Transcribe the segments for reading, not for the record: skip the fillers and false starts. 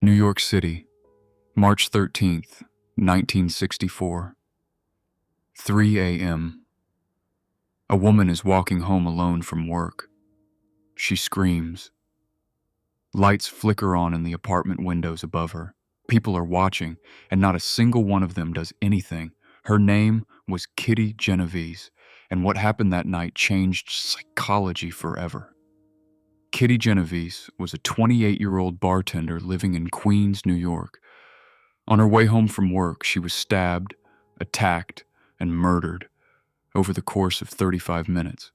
New York City, March 13th, 1964. 3 a.m. A woman is walking home alone from work. She screams. Lights flicker on in the apartment windows above her. People are watching, and not a single one of them does anything. Her name was Kitty Genovese, and what happened that night changed psychology forever. Kitty Genovese was a 28-year-old bartender living in Queens, New York. On her way home from work, she was stabbed, attacked, and murdered over the course of 35 minutes.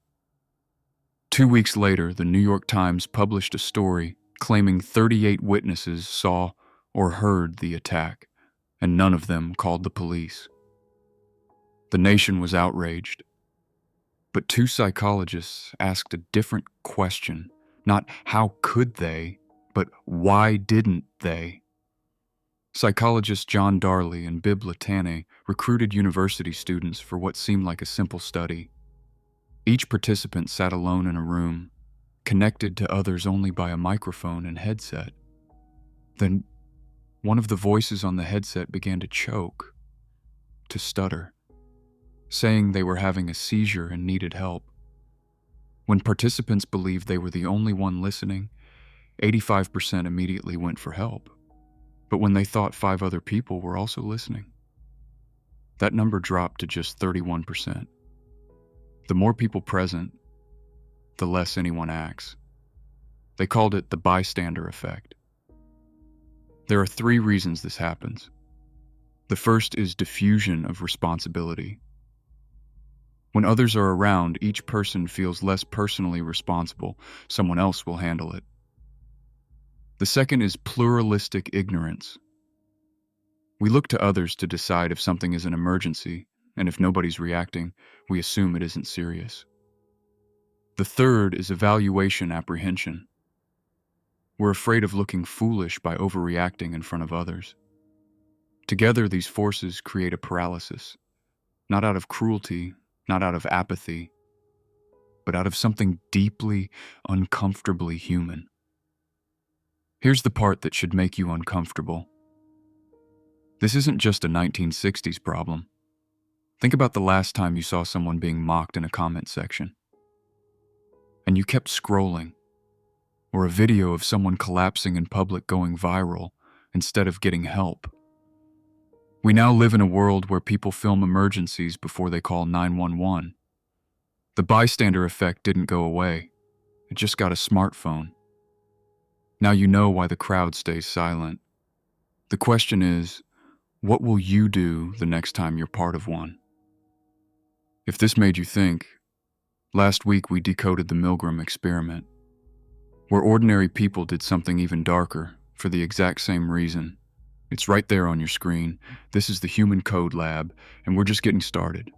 2 weeks later, the New York Times published a story claiming 38 witnesses saw or heard the attack, and none of them called the police. The nation was outraged. But two psychologists asked a different question. Not how could they, but why didn't they? Psychologists John Darley and Bib Latane recruited university students for what seemed like a simple study. Each participant sat alone in a room, connected to others only by a microphone and headset. Then one of the voices on the headset began to choke, to stutter, saying they were having a seizure and needed help. When participants believed they were the only one listening, 85% immediately went for help. But when they thought 5 other people were also listening, that number dropped to just 31%. The more people present, the less anyone acts. They called it the Bystander Effect. There are 3 reasons this happens. The first is diffusion of responsibility. When others are around, each person feels less personally responsible. Someone else will handle it. The second is pluralistic ignorance. We look to others to decide if something is an emergency, and if nobody's reacting, we assume it isn't serious. The third is evaluation apprehension. We're afraid of looking foolish by overreacting in front of others. Together, these forces create a paralysis, not out of cruelty, not out of apathy, but out of something deeply, uncomfortably human. Here's the part that should make you uncomfortable. This isn't just a 1960s problem. Think about the last time you saw someone being mocked in a comment section. And you kept scrolling, or a video of someone collapsing in public going viral instead of getting help. We now live in a world where people film emergencies before they call 911. The bystander effect didn't go away. It just got a smartphone. Now you know why the crowd stays silent. The question is, what will you do the next time you're part of one? If this made you think, last week we decoded the Milgram experiment, where ordinary people did something even darker for the exact same reason. It's right there on your screen. This is the Human Code Lab, and we're just getting started.